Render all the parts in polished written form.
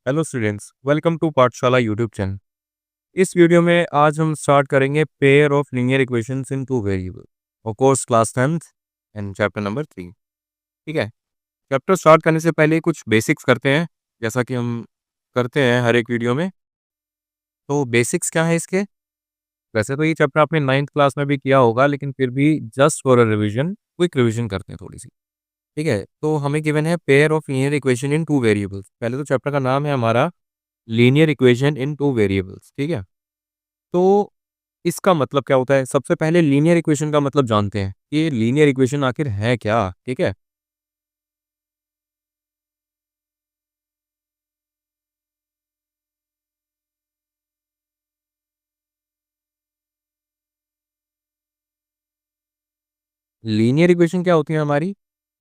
Hello students, welcome to Pathshala YouTube channel. इस video में आज हम स्टार्ट करेंगे pair of linear equations in two variable और course class 10th and chapter number 3। ठीक है, चैप्टर स्टार्ट करने से पहले कुछ बेसिक्स करते हैं, जैसा कि हम करते हैं हर एक वीडियो में। तो बेसिक्स क्या है इसके? वैसे तो ये चैप्टर आपने 9th क्लास में भी किया होगा, लेकिन फिर भी just for a revision, quick revision करते हैं थोड़ी सी। ठीक है, तो हमें गिवन है pair of linear equation in two variables. पहले तो चैप्टर का नाम है हमारा linear equation in two variables. ठीक है, तो इसका मतलब क्या होता है? सबसे पहले लीनियर इक्वेशन का मतलब जानते हैं कि लीनियर इक्वेशन आखिर है क्या। ठीक है, लीनियर इक्वेशन क्या होती है हमारी?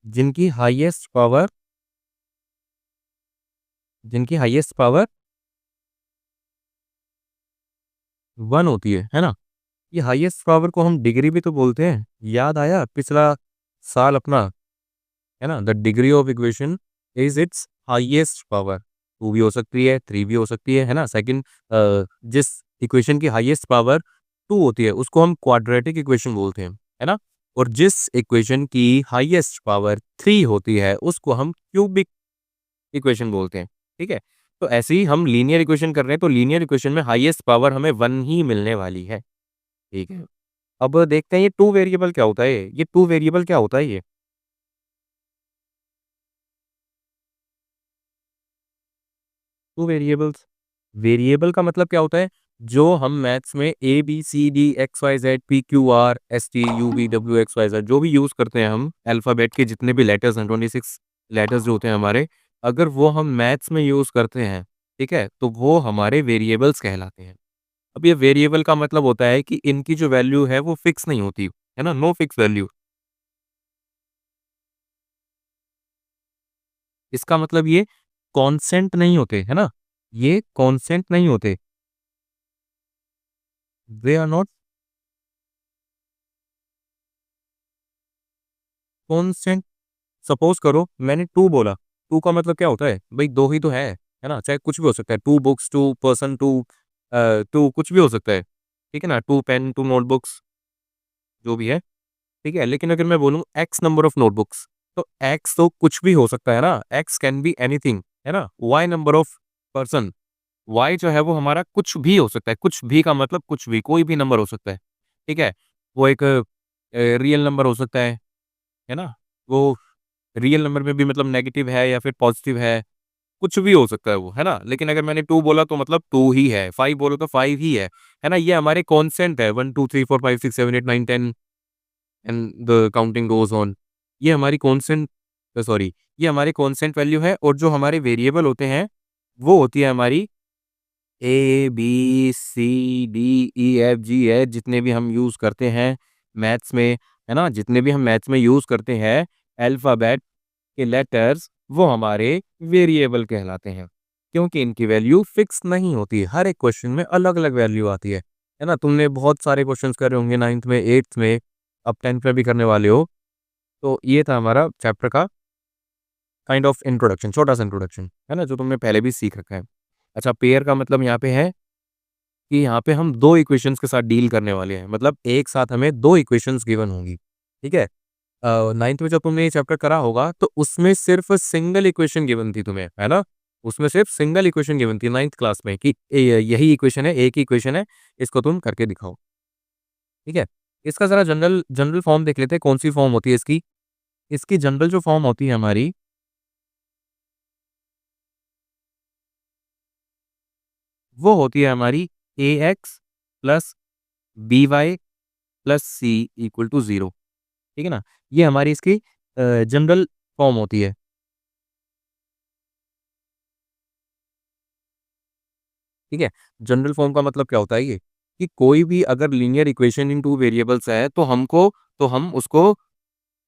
जिनकी हाईएस्ट पावर जिनकी हाईएस्ट पावर 1 होती है ना? ये हाईएस्ट पावर को हम डिग्री भी तो बोलते हैं। याद आया पिछला साल अपना, है ना? The degree of equation is it's highest power. 2 भी हो सकती है, 3 भी हो सकती है ना? सेकंड, जिस इक्वेशन की हाईएस्ट पावर 2 होती है उसको हम क्वाड्रेटिक इक्वेशन बोलते हैं, है ना? और जिस इक्वेशन की हाईएस्ट पावर 3 होती है उसको हम क्यूबिक इक्वेशन बोलते हैं। ठीक है, तो ऐसे ही हम लीनियर इक्वेशन कर रहे हैं, तो लीनियर इक्वेशन में हाईएस्ट पावर हमें 1 ही मिलने वाली है। ठीक है, अब देखते हैं ये टू वेरिएबल क्या होता है। ये टू वेरिएबल क्या होता है? ये टू वेरिएबल्स, वेरिएबल का मतलब क्या होता है? जो हम मैथ्स में A B C D X Y Z P Q R S T U V W X Y Z जो भी यूज करते हैं, हम अल्फाबेट के जितने भी लेटर्स हैं, 26 लेटर्स जो होते हैं हमारे, अगर वो हम मैथ्स में यूज करते हैं, ठीक है, तो वो हमारे वेरिएबल्स कहलाते हैं। अब ये वेरिएबल का मतलब होता है कि इनकी जो वैल्यू है वो फिक्स नहीं होती, है ना? No fix value. इसका मतलब ये कांस्टेंट नहीं होते, है ना? ये कांस्टेंट नहीं होते। They are not constant. Suppose करो मैंने 2 बोला, 2 का मतलब क्या होता है? भई 2 ही तो है ना? चाहे कुछ भी हो सकता है, 2 बुक्स, 2 पर्सन, 2 कुछ भी हो सकता है, ठीक है ना? 2 पेन, 2 नोटबुक्स, जो भी है, ठीक है? लेकिन अगर मैं बोलूँ एक्स नंबर ऑफ नोटबुक्स, तो एक्स तो कुछ भी हो सकता है ना? एक्स कैन बी एनीथिंग, है ना? Y number of person, Y जो है वो हमारा कुछ भी हो सकता है, कुछ भी का मतलब कुछ भी, कोई भी नंबर हो सकता है, ठीक है? वो एक रियल नंबर हो सकता है ना? वो रियल नंबर में भी मतलब नेगेटिव है या फिर पॉजिटिव है, कुछ भी हो सकता है वो, है ना? लेकिन अगर मैंने 2 बोला तो मतलब 2 ही है, 5 बोला तो 5 ही है ना? ये हमारे कांस्टेंट है, 1 2 3 4 5 6 7 8 9 10 and the counting goes on. ये हमारी कांस्टेंट, सॉरी, ये हमारी कांस्टेंट वैल्यू है। और जो हमारे वेरिएबल होते हैं, वो होती है हमारी ए, बी, सी, डी, ई, एफ, जी, एच, जितने भी हम यूज़ करते हैं मैथ्स में, है ना? जितने भी हम मैथ्स में यूज़ करते हैं अल्फ़ाबेट के लेटर्स, वो हमारे वेरिएबल कहलाते हैं, क्योंकि इनकी वैल्यू फिक्स नहीं होती। हर एक क्वेश्चन में अलग-अलग वैल्यू आती है ना? तुमने बहुत सारे क्वेश्चंस करे होंगे 9th में, 8th में, अब 10th में भी करने वाले हो। तो ये था हमारा चैप्टर का काइंड ऑफ इंट्रोडक्शन, छोटा-सा इंट्रोडक्शन, है ना? जो तुमने पहले भी सीख रखा है। अच्छा, पेयर का मतलब यहाँ पे है कि यहाँ पे हम 2 इक्वेशंस के साथ डील करने वाले हैं, मतलब एक साथ हमें 2 इक्वेशंस गिवन होंगी, ठीक है? 9th में जब तुमने ये चैप्टर करा होगा तो उसमें सिर्फ सिंगल इक्वेशन गिवन थी तुम्हें, है ना? उसमें सिर्फ सिंगल इक्वेशन गिवन थी 9th क्लास में कि यही इक्वेशन है, एक ही इक्वेशन है, इसको तुम करके दिखाओ, ठीक है? इसका ज़रा जनरल जनरल फॉर्म देख लेते हैं, कौन-सी फॉर्म होती है इसकी? इसकी जनरल जो फॉर्म होती है हमारी, वो होती है हमारी ax plus by plus c equal to 0, ठीक है ना? ये हमारी इसकी जनरल फॉर्म होती है, ठीक है? जनरल फॉर्म का मतलब क्या होता है ये? कि कोई भी अगर लीनियर इक्वेशन इन 2 वेरिएबल्स है तो हम उसको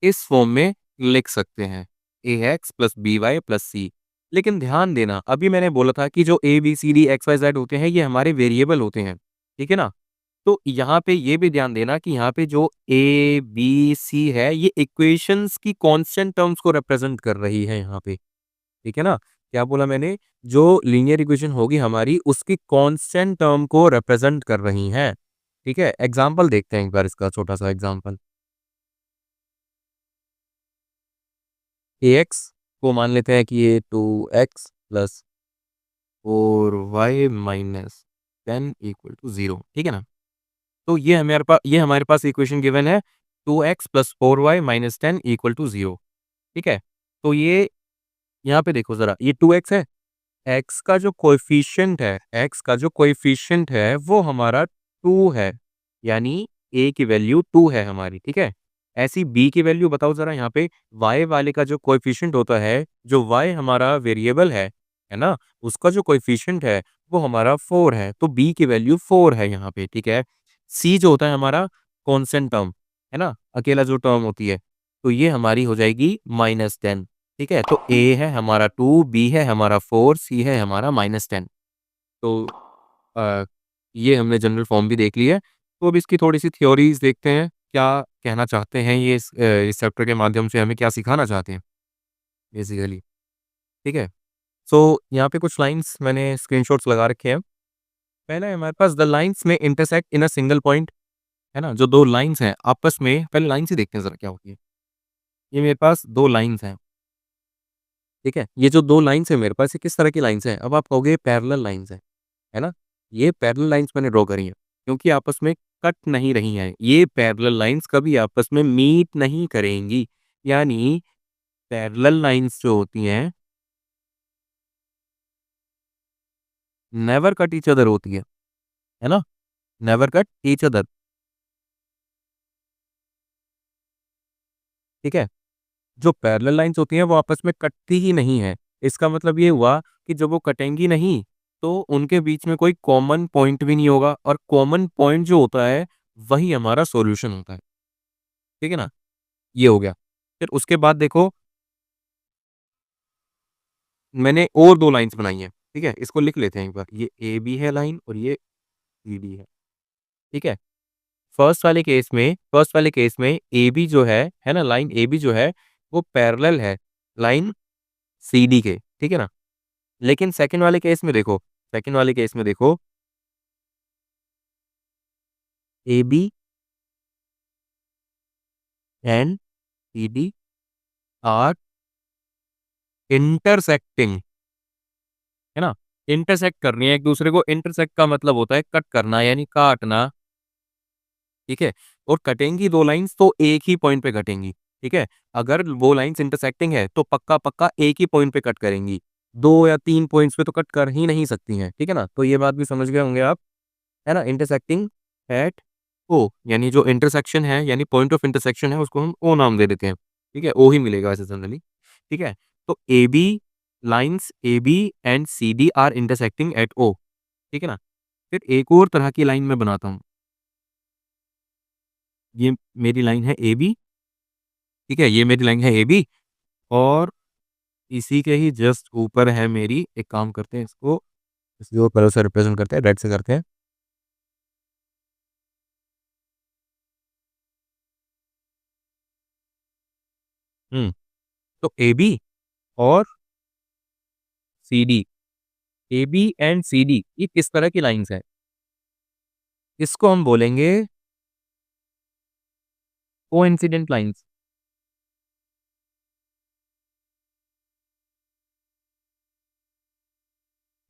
इस फॉर्म में लिख सकते हैं, ax plus by plus c। लेकिन ध्यान देना, अभी मैंने बोला था कि जो a, b, c, d, x, y, z होते हैं, ये हमारे वेरिएबल होते हैं, ठीक है ना? तो यहाँ पे ये भी ध्यान देना कि यहाँ पे जो a, b, c है, ये इक्वेशंस की कांस्टेंट टर्म्स को रिप्रेजेंट कर रही है यहाँ पे, ठीक है ना? क्या बोला मैंने? जो लीनियर इक्वेशन होगी हमारी उसकी कांस्टेंट टर्म को रिप्रेजेंट कर रही हैं। ठीक है? एग्जांपल देखते हैं एक बार इसका छोटा-सा एग्जांपल। ax को मान लेते हैं कि ये 2x plus 4y minus 10 equal to 0, ठीक है ना? तो ये हमारे पास इक्वेशन गिवन है 2x plus 4y minus 10 equal to 0, ठीक है? तो ये यहाँ पे देखो ज़रा, ये 2x है, x का जो कोएफ़िशिएंट है वो हमारा 2 है, यानी a की वैल्यू 2 है हमारी, ठीक है? ऐसी b की वैल्यू बताओ ज़रा यहाँ पे, y वाले का जो कोएफ़िशिएंट होता है, जो y हमारा वेरिएबल है ना? उसका जो कोएफ़िशिएंट है वो हमारा 4 है, तो b की वैल्यू 4 है यहाँ पे, ठीक है? c जो होता है हमारा कांस्टेंट टर्म, है ना? अकेला जो टर्म होती है, तो ये हमारी हो जाएगी -10, ठीक है? तो a है हमारा 2, b है हमारा 4, c है हमारा -10। तो अ, ये हमने जनरल फॉर्म भी देख ली है। तो अब इसकी थोड़ी-सी थ्योरीज़ देखते हैं, क्या कहना चाहते हैं ये इस चैप्टर के माध्यम से हमें क्या सिखाना चाहते हैं बेसिकली, ठीक है? सो यहाँ पे कुछ लाइन्स मैंने स्क्रीनशॉट्स लगा रखे हैं। पहला है हमारे पास द लाइन्स में intersect in a single point, है ना? जो 2 लाइन्स हैं आपस में, पहले लाइन से देखते हैं ज़रा क्या होती है। ये मेरे पास 2 लाइन्स हैं, ठीक है? ये जो 2 लाइन्स हैं मेरे पास, ये किस तरह की लाइन्स हैं? अब आप कहोगे पैरेलल लाइन्स हैं, है ना? ये पैरेलल लाइन्स मैंने ड्रॉ करी हैं, क्योंकि आपस में कट नहीं रही हैं। ये पैरेलल लाइन्स कभी आपस में मीट नहीं करेंगी। यानी पैरेलल लाइन्स जो होती हैं, नेवर कट ईच अदर होती है ना? नेवर कट ईच अदर, ठीक है? जो पैरेलल लाइन्स होती हैं वो आपस में कटती ही नहीं है। इसका मतलब ये हुआ कि जब वो कटेंगी नहीं, तो उनके बीच में कोई कॉमन पॉइंट भी नहीं होगा, और कॉमन पॉइंट जो होता है वही हमारा सॉल्यूशन होता है। ठीक है ना? ये हो गया। फिर उसके बाद देखो, मैंने और 2 लाइन्स बनाई हैं, ठीक है? इसको लिख लेते हैं एक बार। ये AB है लाइन और ये CD है, ठीक है? फर्स्ट वाले केस में AB जो है ना? लाइन AB जो है वो पैरेलल है लाइन CD के, ठीक है ना? लेकिन सेकंड वाले केस में देखो, AB and CD are intersecting, है ना? इंटरसेक्ट कर रही है एक-दूसरे को। इंटरसेक्ट का मतलब होता है कट करना, यानी काटना, ठीक है? और कटेंगी 2 लाइन्स तो एक ही पॉइंट पे कटेंगी, ठीक है? अगर वो लाइन्स इंटरसेक्टिंग है तो पक्का-पक्का एक ही पॉइंट पे कट करेंगी। 2 या 3 पॉइंट्स पे तो कट कर ही नहीं सकती हैं, ठीक है ना? तो ये बात भी समझ गए होंगे आप, है ना? इंटरसेक्टिंग एट ओ, यानी जो इंटरसेक्शन है, यानी पॉइंट ऑफ इंटरसेक्शन है, उसको हम ओ नाम दे देते हैं, ठीक है? ओ ही मिलेगा वैसे जनरली, ठीक है? तो AB and CD are intersecting at O, ठीक है ना? फिर एक और तरह की लाइन मैं बनाता हूँ। ये मेरी लाइन है AB, ठीक है? ये मेरी लाइन है AB, और इसी के ही जस्ट ऊपर है मेरी, एक काम करते हैं इसको किसी और कलर से रिप्रेजेंट करते हैं, रेड से करते हैं। हुँ, तो AB और CD, AB एंड CD ये किस तरह की लाइन्स हैं? इसको हम बोलेंगे कोइंसिडेंट लाइन्स।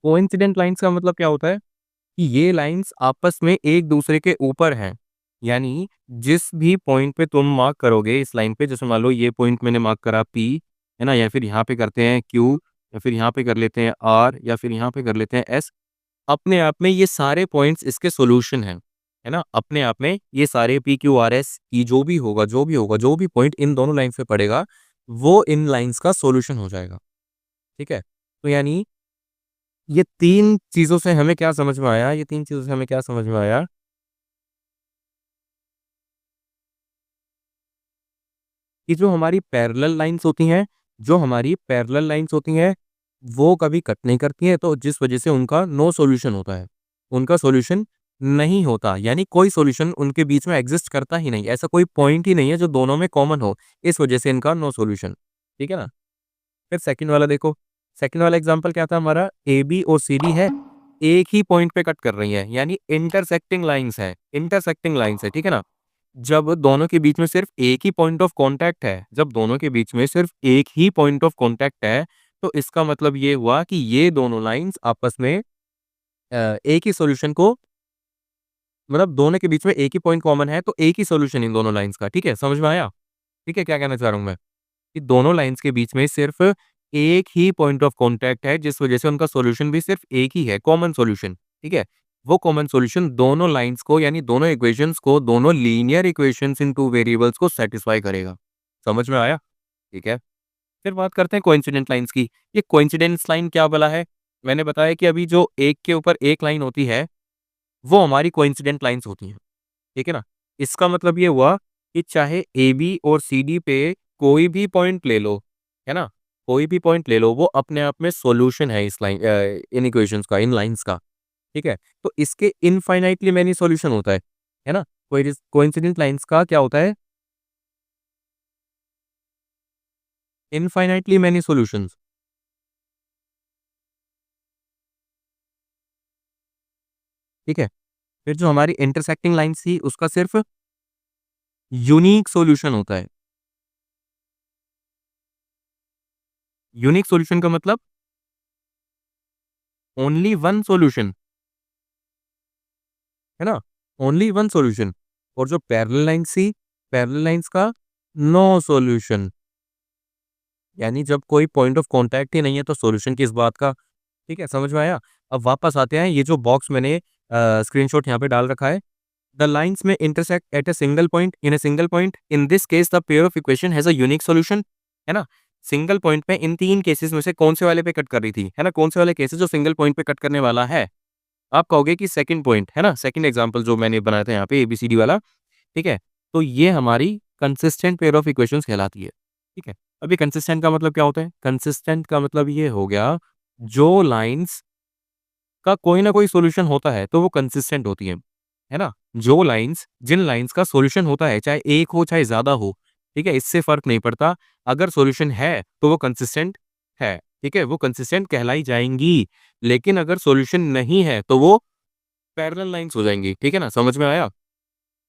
कोइंसिडेंट लाइन्स का मतलब क्या होता है? कि ये लाइन्स आपस में एक-दूसरे के ऊपर हैं। यानी जिस भी पॉइंट पे तुम मार्क करोगे इस लाइन पे, जैसे मान लो ये पॉइंट मैंने मार्क करा P, है ना? या फिर यहाँ पे करते हैं Q, या फिर यहाँ पे कर लेते हैं R, या फिर यहाँ पे कर लेते हैं S। अपने आप में ये सारे पॉइंट्स इसके सॉल्यूशन हैं, है ना? अपने आप में ये सारे P, Q, R, S की जो भी पॉइंट इन दोनों लाइन्स पे पड़ेगा, वो इन लाइन्स का सॉल्यूशन हो जाएगा। ठीक है? तो यानी ये 3 चीज़ों से हमें क्या समझ में आया, कि जो हमारी पैरेलल लाइन्स होती हैं, वो कभी कट नहीं करती हैं, तो जिस वजह से उनका नो सॉल्यूशन होता है। उनका सॉल्यूशन नहीं होता, यानी कोई सॉल्यूशन उनके बीच में एक्सिस्ट करता ही नहीं। ऐसा कोई पॉइंट ही नहीं है जो दोनों में कॉमन हो, इस वजह से इनका नो सॉल्यूशन। ठीक है ना? फिर सेकंड वाला देखो, सेकंड वाला एग्जांपल क्या था हमारा, ए बी और सी डी है, एक ही पॉइंट पे कट कर रही है, यानी इंटरसेक्टिंग लाइंस है, इंटरसेक्टिंग लाइंस है, ठीक है ना। जब दोनों के बीच में सिर्फ एक ही पॉइंट ऑफ कांटेक्ट है, जब दोनों के बीच में सिर्फ एक ही पॉइंट ऑफ कांटेक्ट है, तो इसका मतलब ये हुआ कि ये दोनों लाइंस आपस में एक ही सॉल्यूशन को, मतलब दोनों के बीच में एक ही पॉइंट कॉमन है, तो एक ही सॉल्यूशन इन दोनों लाइंस का, ठीक है, समझ में आया? ठीक है, क्या कहना चाह रहा हूँ मैं? कि दोनों लाइंस के बीच में सिर्फ एक ही पॉइंट ऑफ कांटेक्ट है, जिस वजह से उनका सॉल्यूशन भी सिर्फ एक ही है, कॉमन सॉल्यूशन, ठीक है। वो कॉमन सॉल्यूशन दोनों लाइंस को, यानी दोनों इक्वेशंस को, दोनों linear equations in two variables को सेटिस्फाई करेगा। समझ में आया? ठीक है। फिर बात करते हैं कोइंसिडेंट लाइंस की। ये कोइंसिडेंस लाइन क्या भला है? मैंने बताया कि अभी जो एक के ऊपर एक लाइन होती है, वो हमारी कोइंसिडेंट लाइंस होती हैं, ठीक है ना। इसका मतलब ये हुआ कि चाहे ए बी और सी डी पे कोई भी पॉइंट ले लो, है ना, कोई भी पॉइंट ले लो, वो अपने आप में सॉल्यूशन है इस लाइन, इन इक्वेशंस का, इन लाइंस का, ठीक है। तो इसके इनफाइनाइटली मैनी सॉल्यूशन होता है ना। कोइंसिडेंट लाइंस का क्या होता है? इनफाइनाइटली मैनी सॉल्यूशंस, ठीक है। फिर जो हमारी इंटरसेक्टिंग लाइंस थी, उसका सिर्फ यूनिक सॉल्यूशन होता है। यूनिक सॉल्यूशन का मतलब ओनली वन सॉल्यूशन, है ना, ओनली वन सॉल्यूशन। और जो पैरेलल लाइंस थी, पैरेलल लाइंस का नो सॉल्यूशन, यानी जब कोई पॉइंट ऑफ कांटेक्ट ही नहीं है, तो सॉल्यूशन किस बात का? ठीक है, समझ में आया? अब वापस आते हैं, ये जो बॉक्स मैंने स्क्रीनशॉट यहाँ पे डाल रखा है, द लाइंस में intersect at a single point, in a single point, in this case the pair of equation has a unique solution, है ना। सिंगल पॉइंट पे इन तीन केसेस में से कौन से वाले पे कट कर रही थी, है ना, कौन से वाले केसेस जो सिंगल पॉइंट पे कट करने वाला है? आप कहोगे कि सेकंड पॉइंट, है ना, सेकंड एग्जांपल जो मैंने बनाया था यहाँ पे एबीसीडी वाला, ठीक है। तो ये हमारी कंसिस्टेंट पेयर ऑफ इक्वेशंस कहलाती है, ठीक है। अभी कंसिस्टेंट का मतलब क्या होता है? कंसिस्टेंट का मतलब ये हो गया, जो लाइंस का कोई ना कोई सॉल्यूशन होता है, तो वो कंसिस्टेंट होती है ना। जो लाइंस, जिन लाइंस का सॉल्यूशन होता है, चाहे एक हो चाहे ज्यादा हो, ठीक है, इससे फर्क नहीं पड़ता। अगर सॉल्यूशन है तो वो कंसिस्टेंट है, ठीक है, वो कंसिस्टेंट कहलाई जाएंगी। लेकिन अगर सॉल्यूशन नहीं है तो वो पैरेलल लाइंस हो जाएंगी, ठीक है ना, समझ में आया?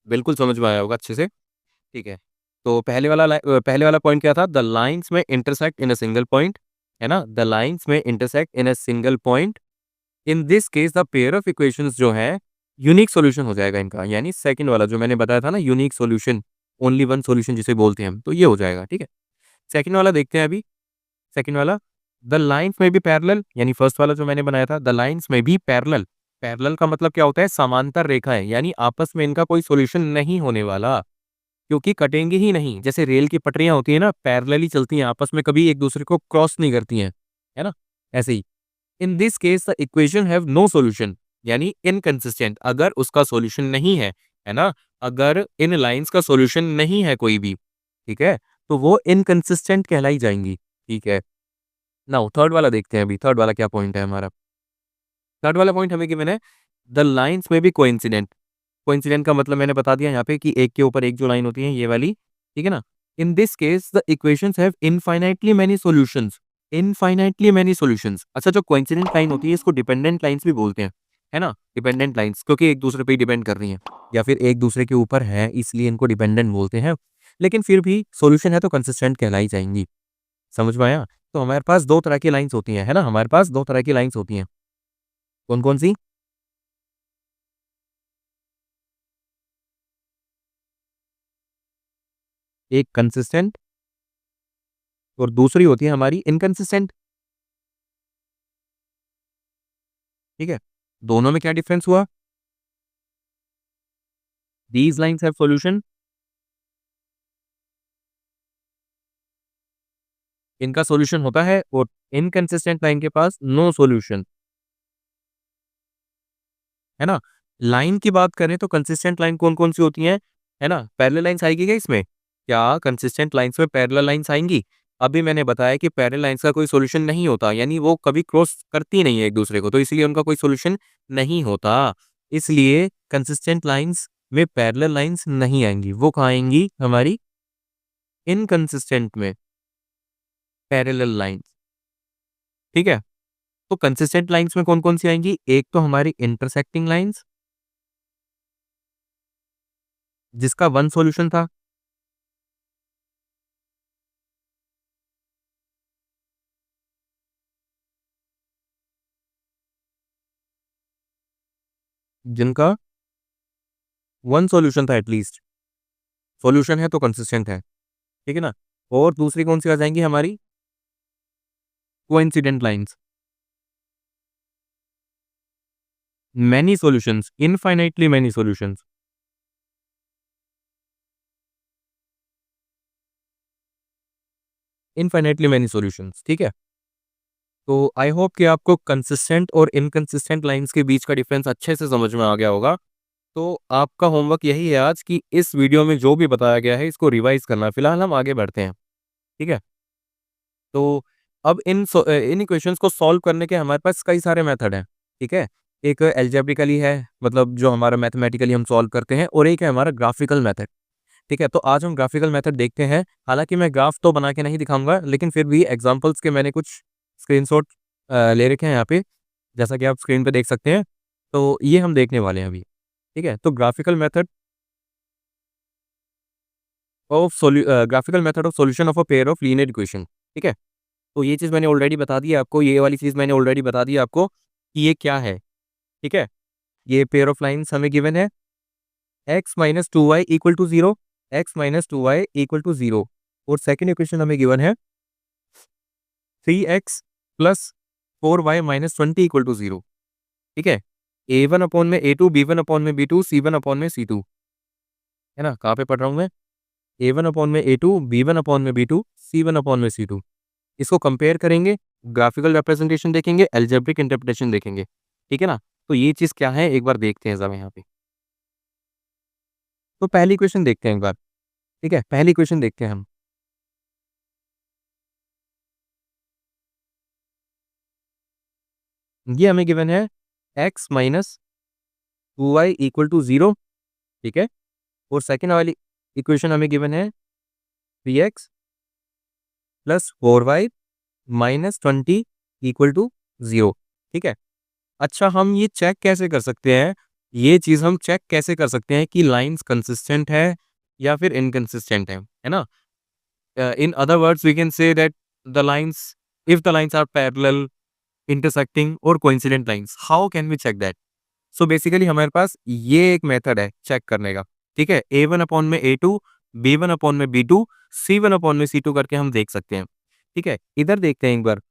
बिल्कुल समझ में आया होगा अच्छे से, ठीक है। तो पहले वाला पॉइंट क्या था? द लाइंस में intersect in a single point, है ना, द लाइंस में intersect in a single point, in this case the pair of equations जो है, यूनिक सॉल्यूशन हो जाएगा इनका। यानी सेकंड वाला जो मैंने बताया था ना, unique solution, only one solution जिसे बोलते हैं हम, तो ये हो जाएगा, ठीक है। सेकंड वाला देखते हैं अभी। सेकंड वाला, द लाइंस में बी पैरेलल, यानी फर्स्ट वाला जो मैंने बनाया था, द लाइंस में बी पैरेलल। पैरेलल का मतलब क्या होता है? समांतर रेखा है, यानी आपस में इनका कोई सॉल्यूशन नहीं होने वाला, क्योंकि कटेंगे ही नहीं। जैसे रेल की पटरियां होती है ना, पैरेलली चलती हैं, आपस में कभी एक दूसरे को क्रॉस नहीं करती हैं, है ना, ऐसे ही। In this case the equation have no solution, यानी इनकंसिस्टेंट, अगर उसका सॉल्यूशन नहीं है ना, अगर इन लाइंस का सॉल्यूशन नहीं है कोई भी, ठीक है, तो वो इनकंसिस्टेंट कहलाई जाएंगी, ठीक है। नाउ थर्ड वाला देखते हैं अभी, थर्ड वाला क्या पॉइंट है हमारा। थर्ड वाला पॉइंट हमें गिवन है, द लाइंस में भी कोइंसिडेंट। कोइंसिडेंट का मतलब मैंने बता दिया यहाँ पे कि एक के ऊपर एक जो लाइन होती है, ये वाली, ठीक है ना। इन this case the equations have infinitely many solutions, infinitely many solutions. अच्छा, जो कोइंसिडेंट लाइन होती है, इसको डिपेंडेंट लाइंस भी बोलते हैं, है ना, डिपेंडेंट लाइंस, क्योंकि एक दूसरे पे ही डिपेंड कर रही हैं, या फिर एक दूसरे के ऊपर है, इसलिए इनको डिपेंडेंट बोलते हैं। लेकिन फिर भी सॉल्यूशन है तो कंसिस्टेंट कहलाई जाएंगी। समझ में आया? तो हमारे पास दो तरह की लाइंस होती हैं, है ना, हमारे पास दो तरह की लाइंस होती हैं। कौन कौन सी? एक कंसिस्टेंट और दूसरी होती है हमारी इनकंसिस्टेंट, ठीक है। दोनों में क्या डिफरेंस हुआ? दीज लाइंस हैव सॉल्यूशन, इनका सॉल्यूशन होता है, और इनकंसिस्टेंट लाइन के पास नो सॉल्यूशन, है ना। लाइन की बात करें तो कंसिस्टेंट लाइन कौन कौन सी होती हैं, है ना, पैरेलल लाइंस आएगी क्या इसमें? क्या कंसिस्टेंट लाइंस में पैरेलल लाइंस आएंगी? अभी मैंने बताया कि पैरेलल लाइंस का कोई सॉल्यूशन नहीं होता, यानी वो कभी क्रॉस करती नहीं है एक दूसरे को, तो इसलिए उनका कोई सॉल्यूशन नहीं होता। इसलिए कंसिस्टेंट लाइंस में पैरेलल लाइंस नहीं आएंगी, वो कहाँ आएंगी? हमारी इनकंसिस्टेंट में पैरेलल लाइंस, ठीक है। तो कंसिस्टेंट लाइंस में कौन कौन सी आएंगी? एक तो हमारी इंटरसेक्टिंग लाइंस, जिसका वन सॉल्यूशन था, जिनका वन सॉल्यूशन था एटलीस्ट, सॉल्यूशन है तो कंसिस्टेंट है, ठीक है ना। और दूसरी कौन सी आ जाएंगी हमारी? Coincident lines, many solutions, infinitely many solutions, infinitely many solutions, ठीक है। तो आई होप कि आपको कंसिस्टेंट और इनकंसिस्टेंट लाइंस के बीच का डिफरेंस अच्छे से समझ में आ गया होगा। तो आपका होमवर्क यही है आज कि इस वीडियो में जो भी बताया गया है इसको रिवाइज करना। फिलहाल हम आगे बढ़ते हैं, ठीक है। तो अब इन इक्वेशंस को सॉल्व करने के हमारे पास कई सारे मेथड हैं, ठीक है। एक एल्जेब्रिकली है, मतलब जो हमारा मैथमेटिकली हम सॉल्व करते हैं, और एक है हमारा ग्राफिकल मेथड, ठीक है। तो आज हम ग्राफिकल मेथड देखते हैं। हालांकि मैं ग्राफ तो बना के नहीं दिखाऊंगा, लेकिन फिर भी एग्जांपल्स के मैंने कुछ स्क्रीनशॉट ले रखे हैं यहाँ पे, जैसा कि आप स्क्रीन पे देख सकते हैं। तो ये हम देखने वाले हैं अभी, ठीक है। तो graphical method of solution of a pair of linear equation, ठीक है। तो ये चीज़ मैंने ऑलरेडी बता दी है आपको, ये वाली चीज़ मैंने ऑलरेडी बता दी है आपको कि ये क्या है, ठीक है। ये पेयर ऑफ लाइन्स हमें गिवन है, x minus two Y equal to zero, X minus two Y equal to zero. और सेकेंड इक्वेशन हमें गिवन है 3x plus 4y minus 20 equal to zero, ठीक है। a1 अपॉन में a2, b1 अपॉन में b2, c1 upon में c2, है ना। कहाँ पे पढ़ रहा हूँ मैं? a1 अपॉन में a2, b1 अपॉन में b2, c1 अपॉन में c2। इसको कंपेयर करेंगे, ग्राफिकल रिप्रेजेंटेशन देखेंगे, एल्जेब्रिक इंटरप्रिटेशन देखेंगे, ठीक है ना। तो ये चीज़ क्या है एक बार देखते हैं जरा यहाँ पे। तो पहली क्वेश्चन देखते हैं एक बार, ठीक है। पहली क्वेश्चन देखते हैं हम। ये हमें गिवन है x minus two Y equal to zero, ठीक है। और सेकेंड वाली इक्वेशन हमें गिवन है 3x plus 4y minus 20 equal to zero, ठीक है। अच्छा, हम ये चेक कैसे कर सकते हैं? ये चीज़ हम चेक कैसे कर सकते हैं कि लाइंस कंसिस्टेंट है या फिर इनकंसिस्टेंट है ना। In other words we can say that the lines, if the lines are parallel, intersecting और coincident lines, how can we check that? So basically हमारे पास ये एक मेथड है चेक करने का, ठीक है। a1 अपॉन में a2, b1 अपॉन में b2, c1 अपॉन में c2 करके हम देख सकते हैं, ठीक है। इधर देखते हैं एक बार।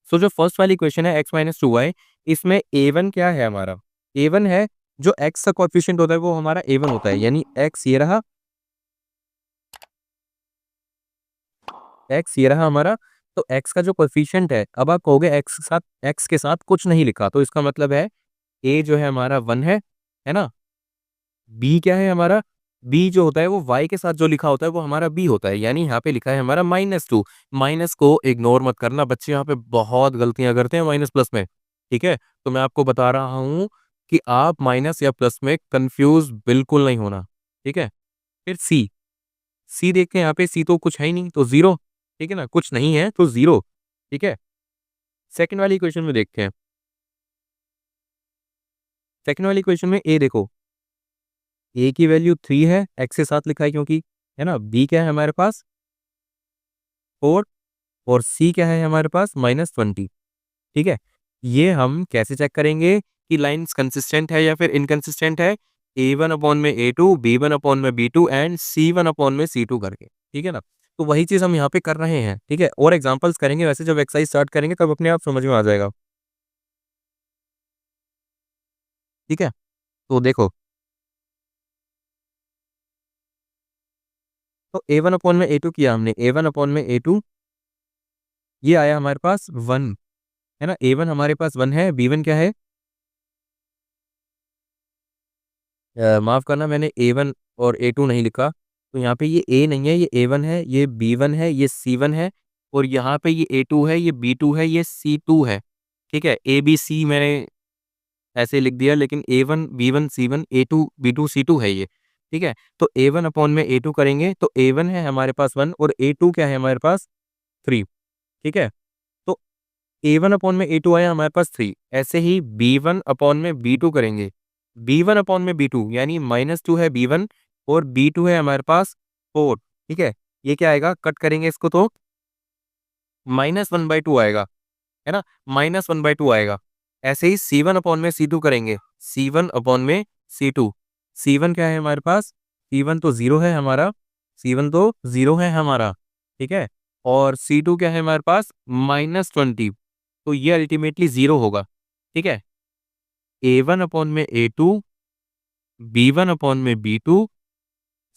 सो जो फर्स्ट वाली क्वेश्चन है x माइनस टू वाई, इसमें a1 क्या है हमारा? a1 है, जो x का कोएफिशिएंट होता है वो हमारा a1 होता है, यानी x ये रहा, x ये रहा हमारा। तो x का जो कोएफिशिएंट है, अब आप कहोगे x के साथ कुछ नहीं लिखा, तो इसका मतलब है a जो है हमारा 1 है ना। b क्या है हमारा? b जो होता है वो y के साथ जो लिखा होता है वो हमारा b होता है, यानी यहाँ पे लिखा है हमारा -2। माइनस को इग्नोर मत करना बच्चे, यहाँ पे बहुत गलतियां करते हैं माइनस प्लस में, ठीक है। तो मैं आपको बता रहा हूँ कि आप माइनस या प्लस में कंफ्यूज बिल्कुल नहीं होना, ठीक है। फिर सी देखते हैं, यहाँ पे सी तो कुछ है ही नहीं, तो जीरो, ठीक है ना। कुछ नहीं है तो जीरो, ठीक है। सेकंड वाली क्वेश्चन में देखते हैं। सेकंड वाली क्वेश्चन में ए देखो, ए की वैल्यू 3 है, एक्स के साथ लिखा है क्योंकि, है ना। बी क्या है हमारे पास? 4। और सी क्या है हमारे पास? -20, ठीक है। ये हम कैसे चेक करेंगे कि लाइंस कंसिस्टेंट है या फिर इनकंसिस्टेंट है? a1 अपॉन में a2, b1 अपॉन में b2 एंड c1 अपॉन में c2 करके, ठीक है ना। तो वही चीज हम यहाँ पे कर रहे हैं, ठीक है। और एग्जांपल्स करेंगे, वैसे जब एक्सरसाइज स्टार्ट करेंगे तब अपने आप समझ में आ जाएगा, ठीक है। तो देखो, तो a1 अपॉन में a2 किया हमने, a1 अपॉन में a2, ये आया हमारे पास 1, है ना। a1 हमारे पास 1 है, b1 क्या है? माफ करना, मैंने a1 और a2 नहीं लिखा, तो यहाँ पे ये a नहीं है, ये a1 है, ये b1 है, ये c1 है, और यहाँ पे ये a2 है, ये b2 है, ये c2 है, ठीक है। a b c मैंने ऐसे लिख दिया, लेकिन a1 b1 c1 a2 b2 c2 है ये, ठीक है। तो a1 अपॉन में a2 करेंगे तो a1 है हमारे पास 1 और a2 क्या है हमारे पास 3, ठीक है। तो A1 अपॉन में A2 आया हमारे पास 3, ऐसे ही B1 अपॉन में B2 करेंगे, B1 अपॉन में B2 यानी -2 है B1 और B2 है हमारे पास 4, ठीक है। ये क्या आएगा, कट करेंगे इसको तो -1/2 आएगा, है ना, -1/2 आएगा। ऐसे ही C1 अपॉन में C2 करेंगे, C1 अपॉन में C2, C1 क्या है हमारे पास, C1 तो 0 है हमारा, C1 तो 0 है हमारा, ठीक है। और C2 क्या है हमारे पास, -20, तो ये अल्टीमेटली 0 होगा, ठीक है। A1 अपॉन में A2, B1 अपॉन में B2,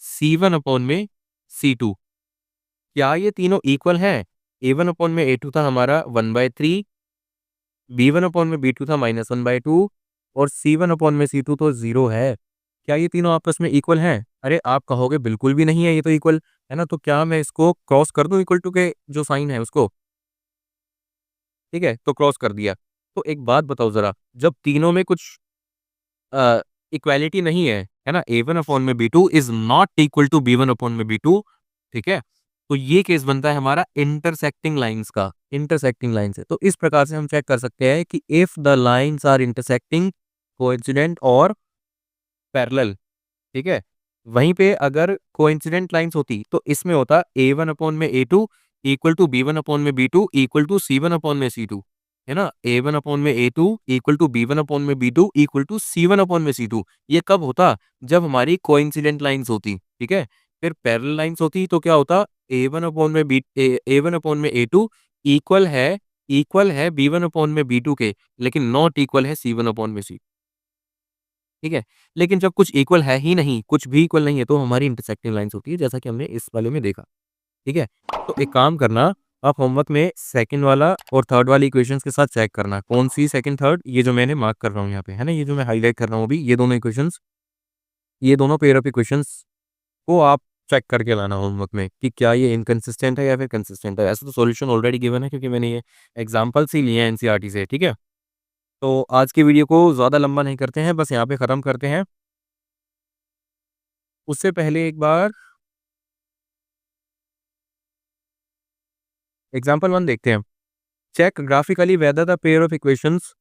C1 अपॉन में C2, क्या ये तीनों इक्वल हैं? A1 अपॉन में A2 था हमारा 1/3, B1 अपॉन में B2 था -1/2 और C1 अपॉन में C2 तो 0 है। क्या ये तीनों आपस में इक्वल हैं? अरे आप कहोगे बिल्कुल भी नहीं है ये तो इक्वल, है ना? तो क्या मैं इसको क्रॉस कर दूं इक्वल टू के जो साइन है उसको? ठीक है, तो क्रॉस कर दिया। तो एक बात बताओ ज़रा, जब तीनों में कुछ इक्वालिटी नहीं है ना? A1 अपॉन में B2 is not equal to B1 upon में B2, ठीक है? तो ये केस बनता है हमारा इंटरसेक्टिंग लाइन्स का, इंटरसेक्टिंग लाइन से। तो इस प्रकार से हम चेक कर सकते हैं कि if the lines are intersecting, coincident और पैरेलल, ठीक है? वहीं पे अगर कोइंसिडेंट लाइन्स होती तो इसमें होता A1 अपॉन में A2 equal to B1 upon में B2 equal to C1 upon में C2, है ना? A1 अपॉन में A2 equal to B1 upon में B2 equal to C1 upon में C2। ये कब होता? जब हमारी कोइंसिडेंट लाइन्स होती, ठीक है? फिर पैरेलल लाइन्स होती तो क्या होता? A1 अपॉन में A2 इक्वल है B1 अपॉन में B2 के, लेकिन नॉट इक्वल है C1 अपॉन में C2, ठीक है? लेकिन जब कुछ इक्वल है ही नहीं, कुछ भी इक्वल नहीं है, तो हमारी इंटरसेक्टिंग लाइन्स होती है, जैसा कि हमने इस वाले में देखा, ठीक है? तो एक काम करना, आप होमवर्क में सेकंड वाला और थर्ड वाली इक्वेशंस के साथ चेक करना, कौन-सी सेकंड, थर्ड, ये जो मैंने मार्क कर रहा हूँ यहाँ पे, है ना? ये जो मैं हाइलाइट कर रहा हूँ अभी, ये दोनों इक्वेशंस, ये दोनों पेयर ऑफ इक्वेशंस को आप चेक करके लाना होमवर्क में कि क्या ये इनकंसिस्टेंट है या फिर कंसिस्टेंट है। ऐसे तो सॉल्यूशन ऑलरेडी गिवन है क्योंकि मैंने ये एग्जांपल्स ही लिए हैं एनसीईआरटी से, ठीक है? तो आज की वीडियो को ज़्यादा लंबा नहीं करते हैं, बस यहाँ पे ख़त्म करते हैं। उससे पहले एक बार एग्जांपल 1 देखते हैं। Check graphically whether the pair of equations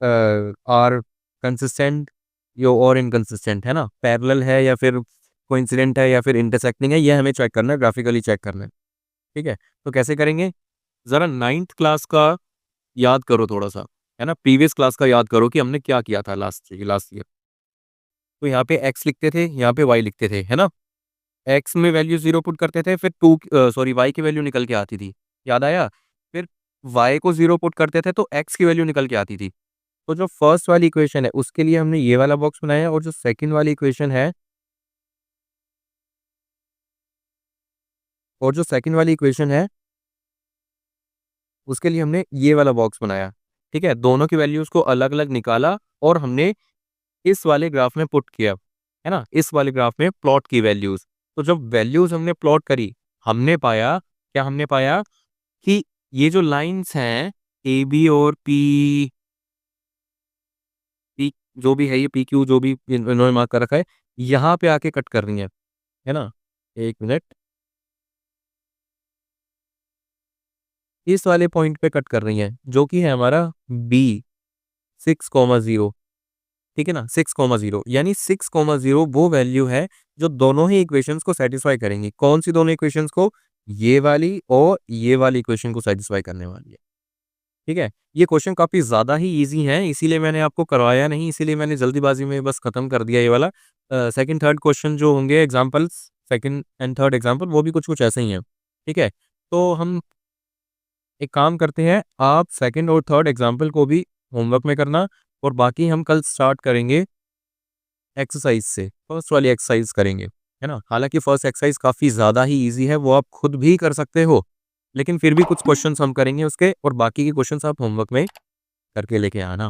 are consistent यो और इनकंसिस्टेंट, है ना? पैरेलल है या फिर कोइंसिडेंट है या फिर इंटरसेक्टिंग है, ये हमें चेक करना है, ग्राफिकली चेक करना है, ठीक है? तो कैसे करेंगे? ज़रा 9th क्लास का याद करो थोड़ा-सा, है ना? प्रीवियस क्लास का याद करो कि हमने क्या किया था लास्ट ईयर। तो यहाँ पे x लिखते थे, यहाँ पे y लिखते थे, है ना? x में वैल्यू 0 पुट करते थे, फिर y की वैल्यू निकल के आती थी, याद आया? फिर y को 0 पुट करते थे तो x की वैल्यू निकल के आती थी। तो जो फर्स्ट वाली इक्वेशन है उसके लिए हमने ये वाला बॉक्स बनाया और जो सेकंड वाली इक्वेशन है और जो सेकंड वाली इक्वेशन है उसके लिए हमने ये वाला बॉक्स बनाया, ठीक है? दोनों की वैल्यूज़ को अलग-अलग निकाला और हमने इस वाले ग्राफ में पुट किया, है ना? इस वाले ग्राफ में प्लॉट की वैल्यूज़। तो जब वैल्यूज़ हमने प्लॉट करी, हमने पाया, क्या हमने पाया कि ये जो लाइन्स हैं ए, बी और पी पी जो भी है ये पी, क्यू जो भी इन्होंने मार्क कर रखा है, यहाँ पे आके कट कर रही हैं, है ना? 1 मिनट, इस वाले पॉइंट पे कट कर रही हैं, जो कि है हमारा बी 6,0, ठीक है ना? 6,0 यानी 6,0 वो वैल्यू है जो दोनों ही इक्वेशंस को सैटिस्फाई करेंगी। कौन-सी दोनों इक्वेशंस को? ये वाली और ये वाली इक्वेशन को सैटिस्फाई करने वाली है, ठीक है? ये क्वेश्चन काफ़ी ज़्यादा ही ईज़ी हैं, इसीलिए मैंने आपको करवाया नहीं, इसीलिए मैंने जल्दीबाज़ी में बस खत्म कर दिया ये वाला। सेकंड, थर्ड क्वेश्चन जो होंगे examples, second and third example वो भी कुछ-कुछ ऐसे ही हैं, ठीक है? तो हम एक काम करते हैं, आप सेकंड और थर्ड एग्ज़ाम्पल को भी होमवर्क में करना और बाकी हम कल स्टार्ट करेंगे एक्सरसाइज से, फर्स्ट वाली एक्सरसाइज करेंगे, है ना? हालाँकि फर्स्ट एक्सरसाइज काफ़ी ज़्यादा ही ईज़ी है, वो आप खुद भी कर सकते हो, लेकिन फिर भी कुछ क्वेश्चन्स हम करेंगे उसके और बाकी के क्वेश्चन्स आप होमवर्क में करके लेके आना,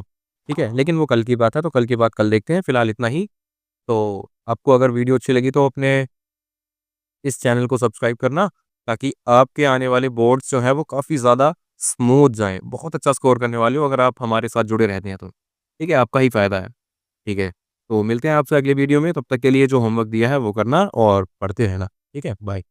ठीक है? लेकिन वो कल की बात है, तो कल की बात कल देखते हैं, फिलहाल इतना ही। तो आपको अगर वीडियो अच्छी लगी तो अपने इस चैनल को सब्सक्राइब करना, ताकि आपके आने वाले बोर्ड्स जो हैं वो काफ़ी ज़्यादा स्मूथ जाएँ, बहुत अच्छा स्कोर करने वाले हो अगर आप हमारे साथ जुड़े रहते हैं तो, ठीक है? आपका ही फ़ायदा है, ठीक है? तो मिलते हैं आपसे अगले वीडियो में, तब तक के लिए जो होमवर्क दिया है वो करना और पढ़ते रहना, ठीक है? बाय।